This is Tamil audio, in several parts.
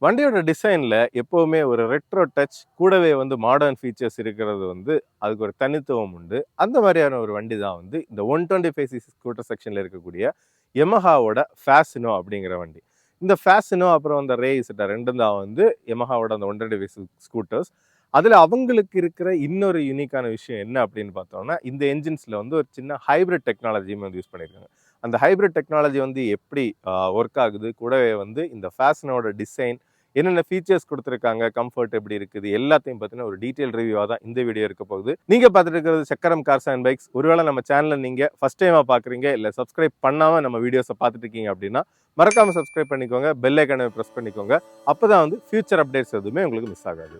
வண்டியோட டிசைன்ல எப்பவுமே ஒரு ரெட்ரோ டச் கூடவே வந்து மாடர்ன் ஃபீச்சர்ஸ் இருக்கிறது வந்து அதுக்கு ஒரு தனித்துவம் உண்டு. அந்த மாதிரியான ஒரு வண்டி தான் வந்து இந்த 125 சிசி ஸ்கூட்டர் செக்ஷன்ல இருக்கக்கூடிய யமஹாவோட ஃபேசினோ அப்படிங்கிற வண்டி. இந்த ஃபேசினோ அப்புறம் அந்த ரே இசட்டா ரெண்டும் தான் வந்து யமஹாவோட அந்த 125 ஸ்கூட்டர்ஸ். அதில் அவங்களுக்கு இருக்கிற இன்னொரு யூனிக்கான விஷயம் என்ன அப்படின்னு பார்த்தோம்னா, இந்த என்ஜின்ஸில் வந்து ஒரு சின்ன ஹைப்ரிட் டெக்னாலஜியும் வந்து யூஸ் பண்ணியிருக்காங்க. அந்த ஹைப்ரிட் டெக்னாலஜி வந்து எப்படி ஒர்க் ஆகுது, கூடவே வந்து இந்த ஃபேஷனோட டிசைன் என்னென்ன ஃபீச்சர்ஸ் கொடுத்துருக்காங்க, கம்ஃபர்ட் எப்படி இருக்குது, எல்லாத்தையும் பற்றின ஒரு டீட்டெயில் ரிவ்யூவாக தான் இந்த வீடியோ இருக்க போகுது. நீங்கள் பார்த்துட்டு இருக்கிறது சக்கரம் கார்ஸ் அண்ட் பைக்ஸ். ஒருவேளை நம்ம சேனலை நீங்கள் ஃபஸ்ட் டைமாக பார்க்குறீங்க, இல்லை சப்ஸ்கிரைப் பண்ணாமல் நம்ம வீடியோஸை பார்த்துட்டு இருக்கீங்க அப்படின்னா மறக்காமல் சப்ஸ்கிரைப் பண்ணிக்கோங்க, பெல் ஐக்கானை ப்ரெஸ் பண்ணிக்கோங்க. அப்போ தான் வந்து ஃபியூச்சர் அப்டேட்ஸ் எதுவுமே உங்களுக்கு மிஸ் ஆகாது.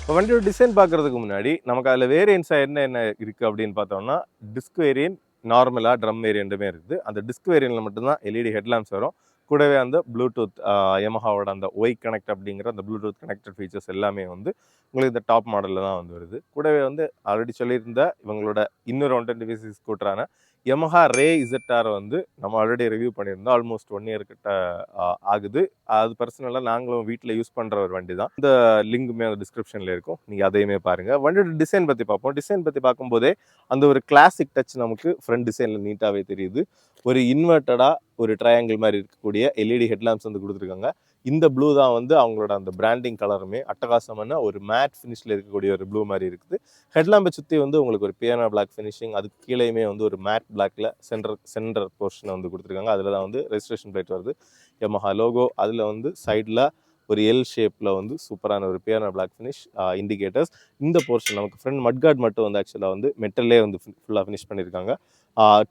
இப்போ வண்டியோட டிசைன் பார்க்குறதுக்கு முன்னாடி நமக்கு அதில் வேரியன்ஸாக என்ன இருக்குது அப்படின்னு பார்த்தோம்னா, டிஸ்க் வேரியன்ட், நார்மலாக ட்ரம் வேரியண்ட்டுமே இருக்குது. அந்த டிஸ்க் வேரியண்ட்டில் மட்டும்தான் எல்இடி ஹெட்லாம்ப்ஸ் வரும். கூடவே அந்த ப்ளூடூத் யமஹாவோட அந்த ஒய் கனெக்ட் அப்படிங்கிற அந்த ப்ளூடூத் கனெக்டட் ஃபீச்சர்ஸ் எல்லாமே வந்து உங்களுக்கு இந்த டாப் மாடலில் தான் வந்து வருது. கூடவே வந்து ஆல்ரெடி சொல்லியிருந்த இவங்களோட இன்னொரு 125 ஸ்கூட்டரான யமஹா ரே இசட்டார் வந்து நம்ம ஆல்ரெடி ரிவ்யூ பண்ணியிருந்தோம். ஆல்மோஸ்ட் 1 இயர் கிட்ட ஆகுது. அது பர்சனலாக நாங்களும் வீட்டில் யூஸ் பண்ணுற ஒரு வண்டி தான். இந்த லிங்க்குமே அந்த டிஸ்கிரிப்ஷனில் இருக்கும், நீங்கள் அதையுமே பாருங்கள். வண்டியோட டிசைன் பற்றி பார்ப்போம். டிசைன் பற்றி பார்க்கும்போதே அந்த ஒரு கிளாசிக் டச் நமக்கு ஃப்ரண்ட் டிசைனில் நீட்டாகவே தெரியுது. ஒரு இன்வெர்ட்டடாக ஒரு ட்ரையாங்கிள் மாதிரி இருக்கக்கூடிய எல்இடி ஹெட்லாம்ப்ஸ் வந்து கொடுத்துருக்காங்க. இந்த ப்ளூ தான் வந்து அவங்களோட அந்த பிராண்டிங் கலருமே அட்டகாசமான ஒரு மேட் ஃபினிஷில் இருக்கக்கூடிய ஒரு ப்ளூ மாதிரி இருக்குது. ஹெட்லாம்பை சுற்றி வந்து உங்களுக்கு ஒரு பியானோ பிளாக் ஃபினிஷிங், அதுக்கு கீழேயுமே வந்து ஒரு மேட் பிளாக்ல சென்டர் போர்ஷனை வந்து கொடுத்துருக்காங்க. அதில் தான் வந்து ரெஜிஸ்ட்ரேஷன் பிளேட் வருது, யமஹா லோகோ. அதில் வந்து சைடில் ஒரு எல் ஷேப்பில் வந்து சூப்பரான ஒரு பியானோ பிளாக் ஃபினிஷ் இண்டிகேட்டர்ஸ். இந்த போர்ஷன் நமக்கு ஃப்ரண்ட் மட்கார்ட் மட்டும் வந்து ஆக்சுவலாக வந்து மெட்டல்லே வந்து ஃபுல்லாக ஃபினிஷ் பண்ணியிருக்காங்க.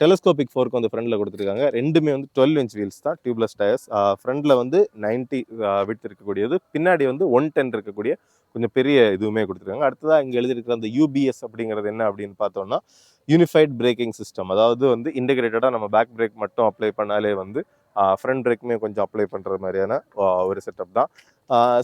டெலஸ்கோபிக் ஃபோர்க்கு வந்து ஃப்ரண்டில் கொடுத்துருக்காங்க. ரெண்டுமே வந்து 12 இன்ச் வீல்ஸ் தான், டியூப்லெஸ் டயர்ஸ். ஃப்ரண்டில் வந்து 90 விட்த் இருக்கக்கூடியது, பின்னாடி வந்து 110 இருக்கக்கூடிய கொஞ்சம் பெரிய இதுவுமே கொடுத்துருக்காங்க. அடுத்ததாக இங்கே எழுதியிருக்கிற அந்த யூபிஎஸ் அப்படிங்கிறது என்ன அப்படின்னு பார்த்தோம்னா, யூனிஃபைட் பிரேக்கிங் சிஸ்டம். அதாவது வந்து இன்டெகிரேட்டடாக நம்ம பேக் பிரேக் மட்டும் அப்ளை பண்ணாலே வந்து ஃப்ரண்ட் பிரேக்குமே கொஞ்சம் அப்ளை பண்ணுற மாதிரியான ஒரு செட்டப் தான்.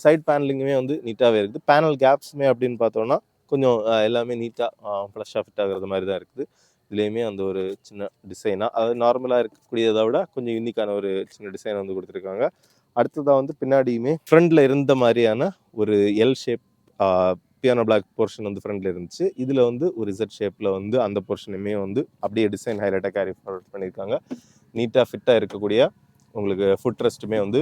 சைட் பேனலிங்குமே வந்து நீட்டாகவே இருக்குது. பேனல் கேப்ஸுமே அப்படின்னு பார்த்தோம்னா கொஞ்சம் எல்லாமே நீட்டாக ஃப்ளஷ்ஷாக ஃபிட் ஆகிறது மாதிரி தான் இருக்குது. இதுலேயுமே அந்த ஒரு சின்ன டிசைனாக, அது நார்மலாக இருக்கக்கூடியதை விட கொஞ்சம் யூனிக்கான ஒரு சின்ன டிசைன் வந்து கொடுத்துருக்காங்க. அடுத்ததாக வந்து பின்னாடியுமே ஃப்ரண்டில் இருந்த மாதிரியான ஒரு L shape piano black portion வந்து ஃப்ரண்டில் இருந்துச்சு. இதில் வந்து ஒரு இசட் ஷேப்பில் வந்து அந்த போர்ஷனுமே வந்து அப்படியே டிசைன் ஹைலைட்டாக கேரி ஃபார்வர்ட் பண்ணியிருக்காங்க. நீட்டாக ஃபிட்டாக இருக்கக்கூடிய உங்களுக்கு ஃபுட் ரெஸ்ட்டுமே வந்து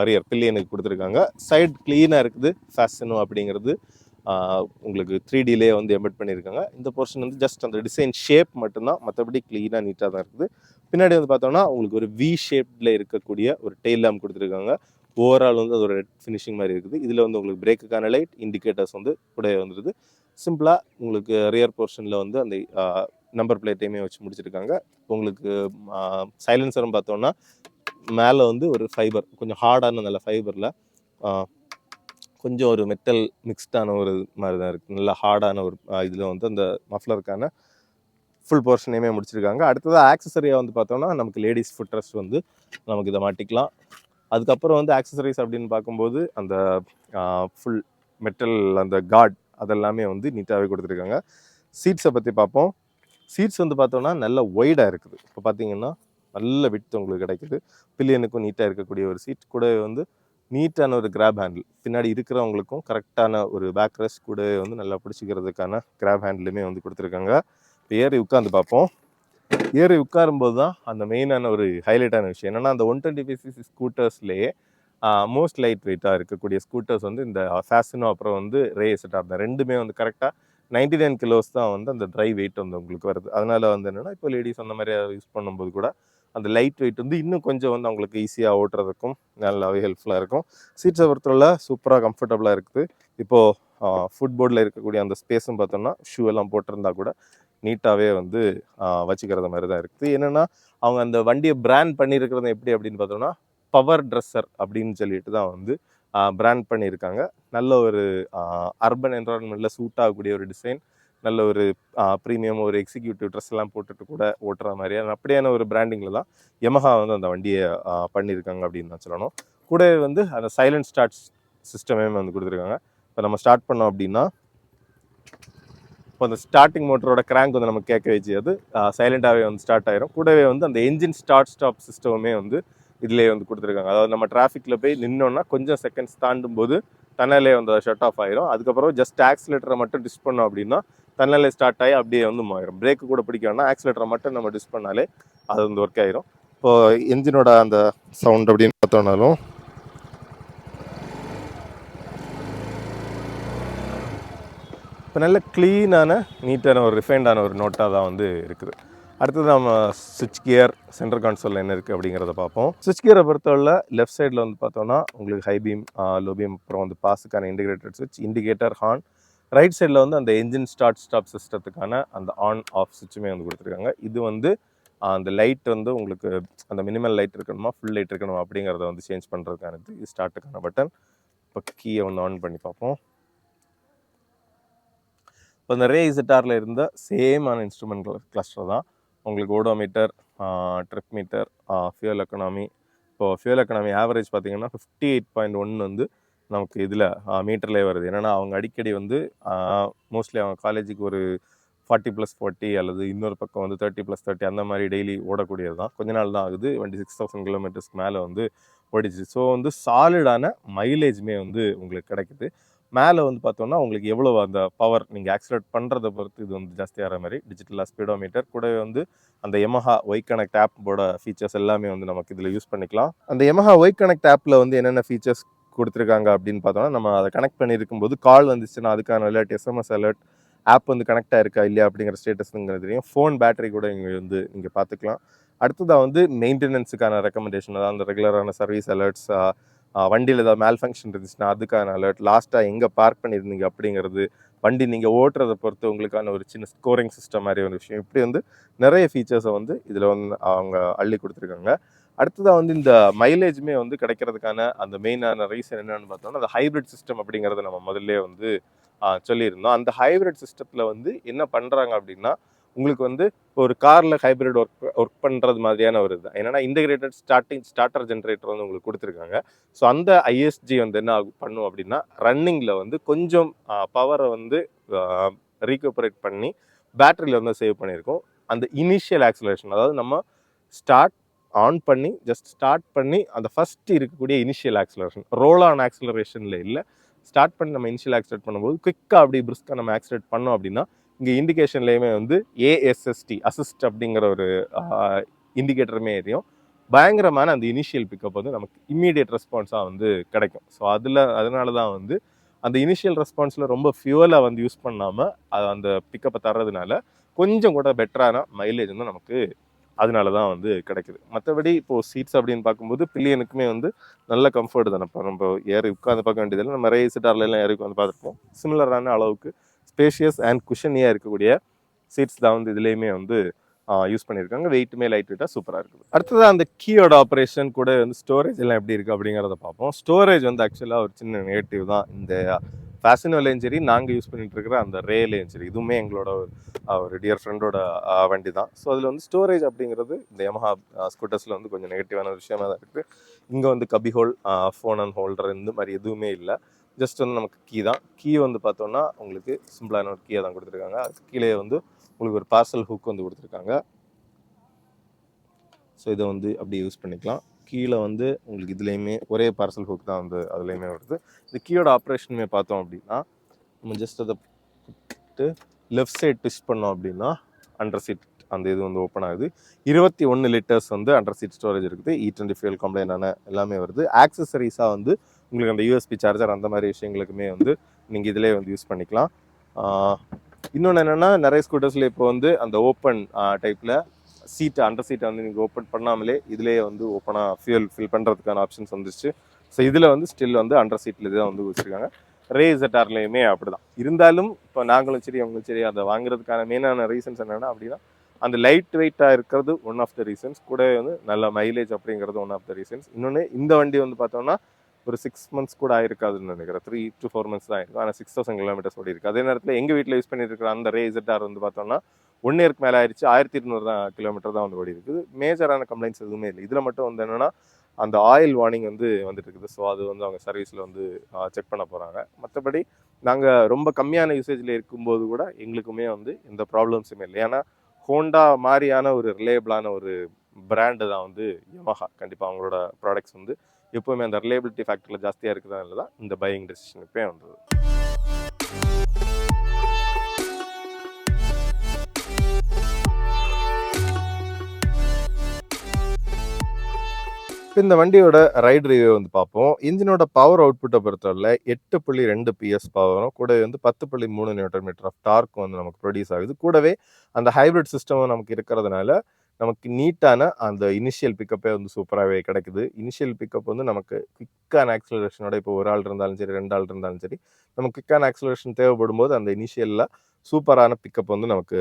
ரியர் பில்லியனுக்கு கொடுத்துருக்காங்க. சைட் க்ளீனாக இருக்குது. ஃபேஷனோ அப்படிங்கிறது உங்களுக்கு 3Dலே வந்து எம்பெட் பண்ணியிருக்காங்க. இந்த போர்ஷன் வந்து ஜஸ்ட் அந்த டிசைன் ஷேப் மட்டும்தான், மற்றபடி க்ளீனாக நீட்டாக தான் இருக்குது. பின்னாடி வந்து பார்த்தோம்னா உங்களுக்கு ஒரு வி ஷேப்பில் இருக்கக்கூடிய ஒரு டெயில் லேம்ப் கொடுத்துருக்காங்க. ஓவரால் வந்து அது ஒரு ரெட் ஃபினிஷிங் மாதிரி இருக்குது. இதில் வந்து உங்களுக்கு பிரேக்குக்கான லைட், இண்டிகேட்டர்ஸ் வந்து கூட வந்துடுது. சிம்பிளாக உங்களுக்கு ரியர் போர்ஷனில் வந்து அந்த நம்பர் பிளேட்டையுமே வச்சு முடிச்சிருக்காங்க. உங்களுக்கு சைலன்சரும் பார்த்தோம்னா மேலே வந்து ஒரு ஃபைபர், கொஞ்சம் ஹார்டான நல்ல ஃபைபரில் கொஞ்சம் ஒரு மெட்டல் மிக்ஸ்டான ஒரு மாதிரி தான் இருக்குது. நல்லா ஹார்டான ஒரு இதில் வந்து அந்த மஃப்லருக்கான ஃபுல் போர்ஷனையுமே முடிச்சிருக்காங்க. அடுத்ததாக ஆக்சசரியாக வந்து பார்த்தோம்னா நமக்கு லேடிஸ் ஃபுட் ரெஸ்ட் வந்து நமக்கு இதை மாட்டிக்கலாம். அதுக்கப்புறம் வந்து ஆக்சசரிஸ் அப்படின்னு பார்க்கும்போது அந்த ஃபுல் மெட்டல் அந்த கார்ட் அதெல்லாமே வந்து நீட்டாகவே கொடுத்துருக்காங்க. சீட்ஸை பற்றி பார்ப்போம். சீட்ஸ் வந்து பார்த்தோம்னா நல்ல ஒய்டாக இருக்குது. இப்போ பார்த்தீங்கன்னா நல்ல விட்த் உங்களுக்கு கிடைக்குது. பில்லியனுக்கும் நீட்டாக இருக்கக்கூடிய ஒரு சீட், கூட வந்து நீட்டான ஒரு கிராப் ஹேண்டில், பின்னாடி இருக்கிறவங்களுக்கும் கரெக்டான ஒரு பேக் ரெஸ்ட், கூட வந்து நல்லா பிடிச்சிக்கிறதுக்கான கிராப் ஹேண்டிலுமே வந்து கொடுத்துருக்காங்க. ஏறி உட்காந்து பார்ப்போம். ஏறி உட்காரும்போது தான் அந்த மெயினான ஒரு ஹைலைட்டான விஷயம் என்னென்னா, அந்த 125cc ஸ்கூட்டர்ஸ்லேயே மோஸ்ட் லைட் வெயிட்டாக இருக்கக்கூடிய ஸ்கூட்டர்ஸ் வந்து இந்த ஃபேஷனோ அப்புறம் வந்து ரே இசட்டா, அந்த ரெண்டுமே வந்து கரெக்டாக 99 கிலோஸ் தான் வந்து அந்த ட்ரை வெயிட் வந்து உங்களுக்கு வருது. அதனால் வந்து என்னென்னா, இப்போ லேடிஸ் அந்த மாதிரி யூஸ் பண்ணும்போது கூட அந்த லைட் வெயிட் வந்து இன்னும் கொஞ்சம் வந்து அவங்களுக்கு ஈஸியாக ஓட்டுறதுக்கும் நல்லாவே ஹெல்ப்ஃபுல்லாக இருக்கும். சீட்ஸை பொறுத்தவரை சூப்பராக கம்ஃபர்டபுளாக இருக்குது. இப்போது ஃபுட் போர்டில் இருக்கக்கூடிய அந்த ஸ்பேஸும் பார்த்தோம்னா ஷூ எல்லாம் போட்டிருந்தா கூட நீட்டாகவே வந்து வச்சுக்கிறது மாதிரி தான் இருக்குது. என்னென்னா, அவங்க அந்த வண்டியை பிராண்ட் பண்ணியிருக்கிறது எப்படி அப்படின்னு பார்த்தோம்னா, பவர் ட்ரெஸ்ஸர் அப்படின்னு சொல்லிட்டு தான் வந்து பிராண்ட் பண்ணியிருக்காங்க. நல்ல ஒரு அர்பன் என்வரான்மெண்ட்டில் சூட் ஆகக்கூடிய ஒரு டிசைன், நல்ல ஒரு ப்ரீமியம் ஒரு எக்ஸிக்யூட்டிவ் ட்ரெஸ் எல்லாம் போட்டுட்டு கூட ஓட்டுற மாதிரியான அப்படியான ஒரு பிராண்டிங்கில் தான் யமஹா வந்து அந்த வண்டியை பண்ணியிருக்காங்க அப்படின்னு தான் சொல்லணும். கூடவே வந்து அந்த சைலண்ட் ஸ்டார்ட் சிஸ்டமே வந்து கொடுத்துருக்காங்க. இப்போ நம்ம ஸ்டார்ட் பண்ணோம் அப்படின்னா இப்போ அந்த ஸ்டார்டிங் மோட்டரோட கிராங்க் வந்து நம்ம கேட்க வச்சு அது சைலண்டாகவே வந்து ஸ்டார்ட் ஆயிரும். கூடவே வந்து அந்த என்ஜின் ஸ்டாப் சிஸ்டமுமே வந்து இதிலே வந்து கொடுத்துருக்காங்க. அதாவது நம்ம டிராஃபிக்கில் போய் நின்னோன்னா கொஞ்சம் செகண்ட்ஸ் தாண்டும் போது தன்னாலே வந்து ஷட் ஆஃப் ஆயிரும். அதுக்கப்புறம் ஜஸ்ட் ஆக்சிலேட்டரை மட்டும் டிஸ் பண்ணோம் அப்படின்னா தன்னாலே ஸ்டார்ட் ஆகி அப்படியே வந்து மாறிடும். பிரேக்கு கூட பிடிக்கணும்னா ஆக்சிலேட்டரை மட்டும் நம்ம டிஸ் பண்ணாலே அது வந்து ஒர்க் ஆயிரும். இப்போது என்ஜினோட அந்த சவுண்ட் அப்படின்னு பார்த்தோம்னாலும் இப்போ நல்ல க்ளீனான நீட்டான ஒரு ரிஃபைண்டான ஒரு நோட்டாக தான் வந்து இருக்குது. அடுத்தது நம்ம சுவிட்ச் கியர் சென்டர் கான்சோலில் என்ன இருக்குது அப்படிங்கிறத பார்ப்போம். சுவிட்ச் கியரை பொறுத்தவரை லெஃப்ட் சைடில் வந்து பார்த்தோன்னா உங்களுக்கு ஹை பீம், லோ பீம், அப்புறம் வந்து பாஸுக்கான இன்டிகிரேட்டட் சுவிட்ச், இண்டிகேட்டர், ஹார்ன். ரைட் சைடில் வந்து அந்த என்ஜின் ஸ்டாப் சிஸ்டத்துக்கான அந்த ஆன் ஆஃப் சுவிட்சுமே வந்து கொடுத்துருக்காங்க. இது வந்து அந்த லைட் வந்து உங்களுக்கு அந்த மினிமல் லைட் இருக்கணுமா ஃபுல் லைட் இருக்கணுமா அப்படிங்கிறத வந்து சேஞ்ச் பண்ணுறதுக்கானது. இது ஸ்டார்ட்டுக்கான பட்டன். இப்போ கீயை வந்து ஆன் பண்ணி பார்ப்போம். இப்போ இந்த ரே இசட்டாரில் இருந்த சேமான இன்ஸ்ட்ருமெண்ட் கிளஸ்டர் தான் உங்களுக்கு odometer, trip meter, fuel economy. இப்போது ஃபியூல் எக்கனாமி ஆவரேஜ் பார்த்தீங்கன்னா 58.1 வந்து நமக்கு இதில் மீட்டர்லேயே வருது. என்னென்னா அவங்க அடிக்கடி வந்து மோஸ்ட்லி அவங்க காலேஜுக்கு ஒரு 40+40 அல்லது இன்னொரு பக்கம் வந்து 30+30 அந்த மாதிரி டெய்லி ஓடக்கூடியது தான். கொஞ்ச நாள் தான் ஆகுது வண்டி 6000 கிலோமீட்டர்ஸ்க்கு மேலே வந்து ஓடிச்சு. ஸோ வந்து சாலிடான மைலேஜுமே வந்து உங்களுக்கு கிடைக்குது. மேலே வந்து பார்த்தோன்னா உங்களுக்கு எவ்வளோ அந்த பவர் நீங்கள் ஆக்சிலேட் பண்ணுறதை பொறுத்து இது வந்து ஜாஸ்தியாகிற மாதிரி டிஜிட்டலாக ஸ்பீடோமீட்டர். கூடவே வந்து அந்த யமஹா ஒய் கனெக்ட் ஆப்போட ஃபீச்சர்ஸ் எல்லாமே வந்து நமக்கு இதில் யூஸ் பண்ணிக்கலாம். அந்த யமஹா ஒய் கனெக்ட் ஆப்பில் வந்து என்னென்ன ஃபீச்சர்ஸ் கொடுத்துருக்காங்க அப்படின்னு பார்த்தோன்னா நம்ம அதை கனெக்ட் பண்ணியிருக்கும் போது கால் வந்துச்சுன்னா அதுக்கான அலர்ட், எஸ்எம்எஸ் அலர்ட், ஆப் வந்து கனெக்ட் ஆயிருக்கா இல்லையா அப்படிங்கிற ஸ்டேட்டஸ்ங்கிறது தெரியும். ஃபோன் பேட்டரி கூட இங்கே வந்து நீங்கள் பார்த்துக்கலாம். அடுத்ததாக வந்து மெயின்டெனன்ஸுக்கான ரெக்கமெண்டேஷன், அதாவது அந்த ரெகுலரான சர்வீஸ் அலர்ட்ஸ், வண்டியில் ஏதாவது மேல் ஃபங்க்ஷன் இருந்துச்சுன்னா அதுக்கான அலர்ட், லாஸ்ட்டாக எங்கே பார்க் பண்ணியிருந்தீங்க அப்படிங்கிறது, வண்டி நீங்கள் ஓட்டுறதை பொறுத்து உங்களுக்கான ஒரு சின்ன ஸ்கோரிங் சிஸ்டம் மாதிரி ஒரு விஷயம். இப்படி வந்து நிறைய ஃபீச்சர்ஸை வந்து இதில் வந்து அவங்க அள்ளி கொடுத்துருக்காங்க. அடுத்ததாக வந்து இந்த மைலேஜுமே வந்து கிடைக்கிறதுக்கான அந்த மெயினான ரீசன் என்னென்னு பார்த்தோம்னா அந்த ஹைப்ரிட் சிஸ்டம் அப்படிங்கிறத நம்ம முதல்ல வந்து சொல்லியிருந்தோம். அந்த ஹைப்ரிட் சிஸ்டத்தில் வந்து என்ன பண்ணுறாங்க அப்படின்னா உங்களுக்கு வந்து ஒரு காரில் ஹைப்ரிட் ஒர்க் பண்ணுறது மாதிரியான ஒரு இது. என்னென்னா இன்டகிரேட்டட் ஸ்டார்டர் ஜென்ரேட்டர் வந்து உங்களுக்கு கொடுத்துருக்காங்க. ஸோ அந்த ஐஎஸ்ஜி வந்து என்ன பண்ணும் அப்படின்னா ரன்னிங்கில் வந்து கொஞ்சம் பவரை வந்து ரீகூப்பரேட் பண்ணி பேட்டரியில் வந்து சேவ் பண்ணியிருக்கோம். அந்த இனிஷியல் ஆக்சிலரேஷன், அதாவது நம்ம ஸ்டார்ட் ஆன் பண்ணி ஜஸ்ட் ஸ்டார்ட் பண்ணி அந்த ஃபஸ்ட் இருக்கக்கூடிய இனிஷியல் ஆக்சிலரேஷன், ரோல் ஆன் ஆக்சிலரேஷனில் இல்லை, ஸ்டார்ட் பண்ணி நம்ம இனிஷியல் ஆக்சிலேட் பண்ணும்போது குயிக்காக அப்படி பிரிஸ்காக நம்ம ஆக்சிலேட் பண்ணோம் அப்படின்னா இங்கே இண்டிகேஷன்லேயுமே வந்து ஏஎஸ்எஸ்டி அசிஸ்ட் அப்படிங்கிற ஒரு இண்டிகேட்டருமே எரியும். பயங்கரமான அந்த இனிஷியல் பிக்கப் வந்து நமக்கு இம்மீடியட் ரெஸ்பான்ஸாக வந்து கிடைக்கும். ஸோ அதனால தான் வந்து அந்த இனிஷியல் ரெஸ்பான்ஸில் ரொம்ப ஃபியூவலை வந்து யூஸ் பண்ணாமல் அது அந்த பிக்கப்பை தர்றதுனால கொஞ்சம் கூட பெட்டரான மைலேஜ் வந்து நமக்கு அதனால தான் வந்து கிடைக்குது. மற்றபடி இப்போது சீட்ஸ் அப்படின்னு பார்க்கும்போது பில்லியனுக்குமே வந்து நல்ல கம்ஃபர்ட் தானே. இப்போ நம்ம ஏறி உட்காந்து பார்க்க வேண்டியதில்லை. நம்ம ரேஸ் சிட்டார்லாம் ஏறி வந்து பார்த்துருப்போம். சிமிலரான அளவுக்கு ஸ்பேஷியஸ் அண்ட் குஷனியாக இருக்கக்கூடிய சீட்ஸ் தான் வந்து இதுலேயுமே வந்து யூஸ் பண்ணியிருக்காங்க. வெயிட்டுமே லைட் வெயிட்டாக சூப்பராக இருக்குது. அடுத்ததாக அந்த கீயோட ஆப்ரேஷன் கூட வந்து ஸ்டோரேஜ் எல்லாம் எப்படி இருக்குது அப்படிங்கிறத பார்ப்போம். ஸ்டோரேஜ் வந்து ஆக்சுவலாக ஒரு சின்ன நெகட்டிவ் தான். இந்த ஃபேஷனோலையும் சரி நாங்கள் யூஸ் பண்ணிட்டு இருக்கிற அந்த ரேலையும் சரி இதுவுமே எங்களோட ஒரு டியர் ஃப்ரெண்டோட வண்டி தான். ஸோ அதில் வந்து ஸ்டோரேஜ் அப்படிங்கிறது இந்த யமஹா ஸ்கூட்டர்ஸில் வந்து கொஞ்சம் நெகட்டிவான விஷயமாக தான் இருக்குது. இங்கே வந்து கபி ஹோல், ஃபோன் அண்ட் ஹோல்டர் இந்த மாதிரி எதுவுமே இல்லை. ஜஸ்ட் வந்து நமக்கு கீ தான். கீ வந்து பார்த்தோன்னா உங்களுக்கு சிம்பிளான ஒரு கீயை தான் கொடுத்துருக்காங்க. அதுக்கு கீழே வந்து உங்களுக்கு ஒரு பார்சல் ஹுக் வந்து கொடுத்துருக்காங்க. ஸோ இதை வந்து அப்படி யூஸ் பண்ணிக்கலாம். கீழே வந்து உங்களுக்கு இதுலேயுமே ஒரே பார்சல் ஹுக் தான் வந்து அதுலேயுமே வருது. இந்த கீயோட ஆப்ரேஷனுமே பார்த்தோம் அப்படின்னா நம்ம ஜஸ்ட் அதை போட்டு லெஃப்ட் சைட் ட்விஸ்ட் பண்ணோம் அப்படின்னா அண்டர் சீட் அந்த இது வந்து ஓப்பன் ஆகுது. 21 லிட்டர்ஸ் வந்து அண்டர் சீட் ஸ்டோரேஜ் இருக்குது. E20 ஃபியூல் கம்ப்ளைண்டான எல்லாமே வருது. ஆக்சசரிஸாக வந்து உங்களுக்கு அந்த யூஎஸ்பி சார்ஜர் அந்த மாதிரி விஷயங்களுக்குமே வந்து நீங்கள் இதிலே வந்து யூஸ் பண்ணிக்கலாம். இன்னொன்று என்னென்னா நிறைய ஸ்கூட்டர்ஸில் இப்போ வந்து அந்த ஓப்பன் டைப்பில் சீட்டு அண்டர் சீட்டை வந்து நீங்கள் ஓப்பன் பண்ணாமலே இதிலே வந்து ஓப்பனாக ஃபியூல் ஃபில் பண்ணுறதுக்கான ஆப்ஷன்ஸ் வந்துருச்சு. ஸோ இதில் வந்து ஸ்டில் வந்து அண்டர் சீட்டில் தான் வந்து வச்சுருக்காங்க. ரே ZR-லையுமே அப்படி தான். இருந்தாலும் இப்போ நாங்களும் சரி அவங்களும் சரி அதை வாங்குறதுக்கான மெயினான ரீசன்ஸ் என்னென்னா அப்படின்னா அந்த லைட் வெயிட்டாக இருக்கிறது ஒன் ஆஃப் த ரீசன்ஸ். கூட வந்து நல்ல மைலேஜ் அப்படிங்கிறது ஒன் ஆஃப் த ரீசன்ஸ். இன்னொன்று இந்த வண்டி வந்து பார்த்தோம்னா ஒரு 6 மந்த்ஸ் கூட ஆயிருக்காதுன்னு நினைக்கிறேன். 3 to 4 மந்த்ஸ் தான் ஆயிருக்கும். ஆனால் 6000 கிலோமீட்டர்ஸ் ஓடி இருக்கு. அதே நேரத்தில் எங்கள் வீட்டில் யூஸ் பண்ணிட்டு இருக்கிற அந்த ரே ZR வந்து பார்த்தோம்னா 1 இயருக்கு மேலே ஆயிடுச்சு. 1200 தான் கிலோமீட்டர் தான் வந்து ஓடி இருக்குது. மேஜரான கம்ப்ளைண்ட்ஸ் எதுவுமே இல்லை. இதில் மட்டும் வந்து என்னன்னா அந்த ஆயில் வார்னிங் வந்து வந்துட்டு இருக்குது. ஸோ அது வந்து அவங்க சர்வீஸில் வந்து செக் பண்ண போகிறாங்க. மற்றபடி நாங்கள் ரொம்ப கம்மியான யூசேஜில் இருக்கும்போது கூட எங்களுக்குமே வந்து எந்த ப்ராப்ளம்ஸுமே இல்லை. ஏன்னா ஹோண்டா மாதிரியான ஒரு ரிலேபிளான ஒரு பிராண்டு தான் வந்து யமஹா. கண்டிப்பாக அவங்களோட ப்ராடக்ட்ஸ் வந்து எப்போவுமே அந்த ரிலேபிலிட்டி ஃபேக்டரில் ஜாஸ்தியாக இருக்கிறதால தான் இந்த பையிங் டெசிஷனுக்கே வந்தது. இப்போ இந்த வண்டியோட ரைட் ரிவ்யூ வந்து பார்ப்போம். இன்ஜினோட பவர் அவுட்புட்டை பொறுத்தவரை 8.2 PS பவரும் கூடவே வந்து 10.3 நியூட்டன் மீட்டர் ஆஃப் டார்க் வந்து நமக்கு ப்ரொடியூஸ் ஆகுது. கூடவே அந்த ஹைப்ரிட் சிஸ்டமும் நமக்கு இருக்கிறதுனால நமக்கு நீட்டான அந்த இனிஷியல் பிக்கப்பே வந்து சூப்பராகவே கிடைக்குது. இனிஷியல் பிக்கப் வந்து நமக்கு குவிக்கான ஆக்சலரேஷனோட இப்போ ஒரு ஆள் இருந்தாலும் சரி 2 ஆள் இருந்தாலும் சரி நமக்கு குவிக்கான ஆக்சலரேஷன் தேவைப்படும் போது அந்த இனிஷியலில் சூப்பரான பிக்கப் வந்து நமக்கு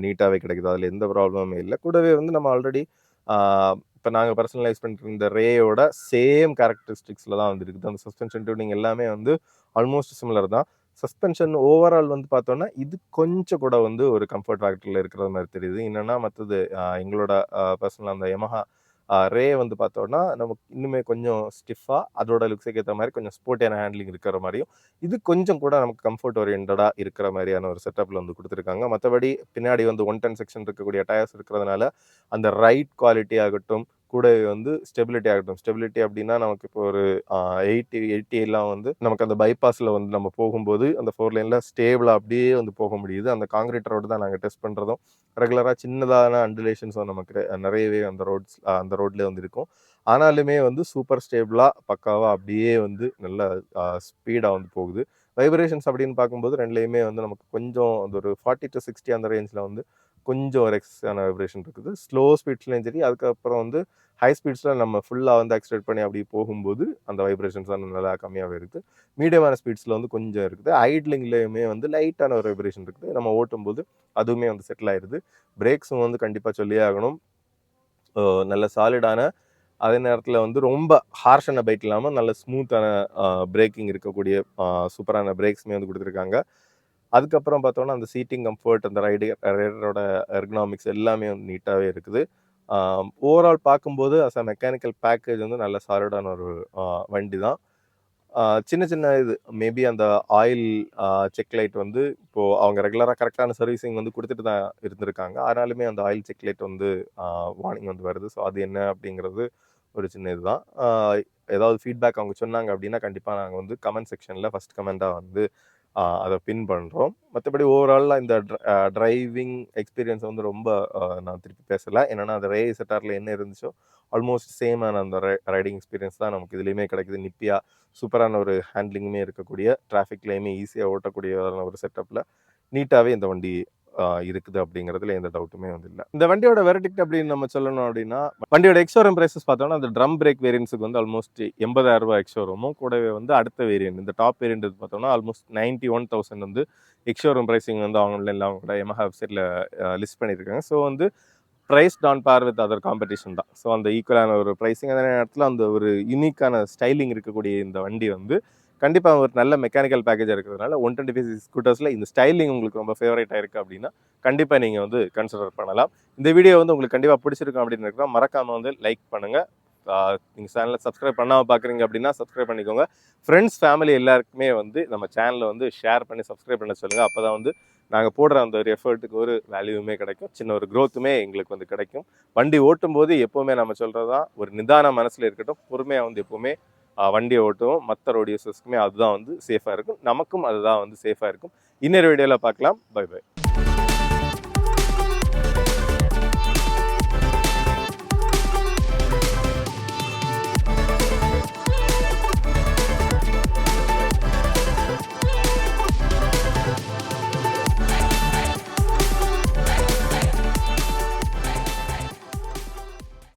நீட்டாகவே கிடைக்குது. அதில் எந்த ப்ராப்ளமுமே இல்லை. கூடவே வந்து நம்ம ஆல்ரெடி இப்போ நாங்கள் பர்சனலைஸ் பண்ணிட்டு இந்த ரேயோட சேம் கேரக்டரிஸ்டிக்ஸில் தான் வந்து இருக்குது. அந்த சஸ்பென்ஷன் டியூனிங் எல்லாமே வந்து ஆல்மோஸ்ட் சிமிலர் தான். சஸ்பென்ஷன் ஓவரால் வந்து பார்த்தோன்னா இது கொஞ்சம் கூட வந்து ஒரு கம்ஃபர்ட் ஃபேக்டரில் இருக்கிற மாதிரி தெரியுது. என்னென்னா மற்றது எங்களோட பர்சனல் அந்த யமஹா ரே வந்து பார்த்தோன்னா நமக்கு இன்னுமே கொஞ்சம் ஸ்டிஃபாக அதோட லுக்ஸுக்கு ஏற்ற மாதிரி கொஞ்சம் ஸ்போர்ட்டியான ஹேண்ட்லிங் இருக்கிற மாதிரியும் இது கொஞ்சம் கூட நமக்கு கம்ஃபர்ட் ஓரியன்டாக இருக்கிற மாதிரியான ஒரு செட்டப்பில் வந்து கொடுத்துருக்காங்க. மற்றபடி பின்னாடி வந்து 110 செக்ஷன் இருக்கக்கூடிய டயர்ஸ் இருக்கிறதுனால அந்த ரைட் குவாலிட்டி ஆகட்டும் கூடவே வந்து ஸ்டெபிலிட்டி ஆகட்டும். ஸ்டெபிலிட்டி அப்படின்னா நமக்கு இப்போ ஒரு 80 எல்லாம் வந்து நமக்கு அந்த பைபாஸில் வந்து நம்ம போகும்போது அந்த 4 லைனில் ஸ்டேபிளாக அப்படியே வந்து போக முடியுது. அந்த காங்கிரீட் ரோடு தான் நாங்கள் டெஸ்ட் பண்ணுறதும் ரெகுலராக சின்னதான அண்டுலேஷன்ஸும் நமக்கு நிறையவே அந்த ரோட்லேயே வந்து இருக்கும். ஆனாலுமே வந்து சூப்பர் ஸ்டேபிளாக பக்காவாக அப்படியே வந்து நல்ல ஸ்பீடாக வந்து போகுது. வைப்ரேஷன்ஸ் அப்படின்னு பார்க்கும்போது ரெண்டுலேயுமே வந்து நமக்கு கொஞ்சம் அந்த ஒரு 40 to 60 அந்த ரேஞ்சில் வந்து கொஞ்சம் ஒரு எக்ஸஸான வைப்ரேஷன் இருக்குது. ஸ்லோ ஸ்பீட்ஸ்லையும் சரி அதுக்கப்புறம் வந்து ஹை ஸ்பீட்ஸில் நம்ம ஃபுல்லாக வந்து ஆக்சிலேட் பண்ணி அப்படி போகும்போது அந்த வைப்ரேஷன்ஸ் வந்து நல்லா கம்மியாகவே இருக்குது. மீடியமான ஸ்பீட்ஸில் வந்து கொஞ்சம் இருக்குது. ஐட்லிங்லேயுமே வந்து லைட்டான ஒரு வைப்ரேஷன் இருக்குது. நம்ம ஓட்டும்போது அதுவுமே வந்து செட்டில் ஆயிடுது. பிரேக்ஸும் வந்து கண்டிப்பாக சொல்லியே ஆகணும். நல்ல சாலிடான அதே நேரத்தில் வந்து ரொம்ப ஹார்ஷான பைக் இல்லாமல் நல்ல ஸ்மூத்தான பிரேக்கிங் இருக்கக்கூடிய சூப்பரான பிரேக்ஸுமே வந்து கொடுத்துருக்காங்க. அதுக்கப்புறம் பார்த்தோன்னா அந்த சீட்டிங் கம்ஃபர்ட் அந்த ரைடரோட எர்கனாமிக்ஸ் எல்லாமே வந்து நீட்டாகவே இருக்குது. ஓவரால் பார்க்கும்போது அஸ் அ மெக்கானிக்கல் பேக்கேஜ் வந்து நல்ல சாலிடான ஒரு வண்டி தான். சின்ன சின்ன இது மேபி அந்த ஆயில் செக் லைட் வந்து இப்போது அவங்க ரெகுலராக கரெக்டான சர்வீசிங் வந்து கொடுத்துட்டு தான் இருந்திருக்காங்க. ஆனாலுமே அந்த ஆயில் செக் லைட் வந்து வார்னிங் வந்து வருது. ஸோ அது என்ன அப்படிங்கிறது ஒரு சின்ன இதுதான். ஏதாவது ஃபீட்பேக் அவங்க சொன்னாங்க அப்படின்னா கண்டிப்பாக நாங்கள் வந்து கமெண்ட் செக்ஷனில் ஃபஸ்ட் கமெண்ட்டாக வந்து அதை பின் பண்ணுறோம். மற்றபடி ஓவராலாக இந்த டிரைவிங் எக்ஸ்பீரியன்ஸ் வந்து ரொம்ப நான் திருப்பி பேசலை. என்னென்னா அந்த ரே ZRல என்ன இருந்துச்சோ ஆல்மோஸ்ட் சேமான அந்த ரைடிங் எக்ஸ்பீரியன்ஸ் தான் நமக்கு இதுலேயுமே கிடைக்குது. நிப்பியாக சூப்பரான ஒரு ஹேண்ட்லிங்குமே இருக்கக்கூடிய டிராஃபிக்லேயுமே ஈஸியாக ஓட்டக்கூடிய ஒரு செட்டப்பில் நீட்டாகவே இந்த வண்டி இருக்குது அப்படிங்கிறதுல எந்த டவுட்டுமே வந்து இல்லை. இந்த வண்டியோட வெர்டிக்ட் அப்படின்னு நம்ம சொல்லணும் அப்படின்னா வண்டியோட எக்ஸ்ஷோரூம் பிரைஸஸ் பார்த்தோம்னா அந்த ட்ரம் பிரேக் வேரியன்ஸுக்கு வந்து ஆல்மோஸ்ட் 80,000 ரூபாய் எக்ஸ்ஷோரூமும் கூடவே வந்து அடுத்த வேரியன்ட் இந்த டாப் வேரியன்ட் பார்த்தோம்னா ஆல்மோஸ்ட் 91,000 வந்து எக்ஸ்ஷோரூம் ப்ரைஸிங் வந்து ஆன்லைனில் அவங்களோட யமஹா வெப்சைட்டில் லிஸ்ட் பண்ணியிருக்காங்க. ஸோ வந்து price done par with other competition தான். ஸோ அந்த ஈக்குவலான ஒரு ப்ரைஸிங் அதே நேரத்தில் அந்த ஒரு யூனிக்கான ஸ்டைலிங் இருக்கக்கூடிய இந்த வண்டி வந்து கண்டிப்பாக ஒரு நல்ல மெக்கானிக்கல் பேக்கேஜாக இருக்கிறதுனால 125cc ஸ்கூட்டர்ஸில் இந்த ஸ்டைலிங் உங்களுக்கு ரொம்ப ஃபேவரேட்டாக இருக்குது அப்படின்னா கண்டிப்பாக நீங்கள் வந்து கன்சிடர் பண்ணலாம். இந்த வீடியோ வந்து உங்களுக்கு கண்டிப்பாக பிடிச்சிருக்கும் அப்படின்னு இருக்கிறோம். மறக்காமல் வந்து லைக் பண்ணுங்கள். நீங்கள் சேனலை சப்ஸ்கிரைப் பண்ணாமல் பார்க்குறீங்க அப்படின்னா சப்ஸ்கிரைப் பண்ணிக்கோங்க. ஃப்ரெண்ட்ஸ் ஃபேமிலி எல்லாருக்குமே வந்து நம்ம சேனலை வந்து ஷேர் பண்ணி சப்ஸ்கிரைப் பண்ண சொல்லுங்கள். அப்போ தான் வந்து நாங்கள் போடுற அந்த ஒரு எஃபர்ட்டுக்கு ஒரு வேல்யூவுமே கிடைக்கும். சின்ன ஒரு க்ரோத்துமே எங்களுக்கு வந்து கிடைக்கும். வண்டி ஓட்டும் போது எப்போவுமே நம்ம சொல்கிறது தான் ஒரு நிதான மனசில் இருக்கட்டும். பொறுமையாக வந்து எப்போவுமே வண்டியை ஓட்டுவோம். மற்ற ரோட் யூசர்ஸ்க்குமே அதுதான் வந்து சேஃபாக இருக்கும். நமக்கும் அதுதான் வந்து சேஃபாக இருக்கும். இன்னொரு வீடியோவில் பார்க்கலாம். Bye by.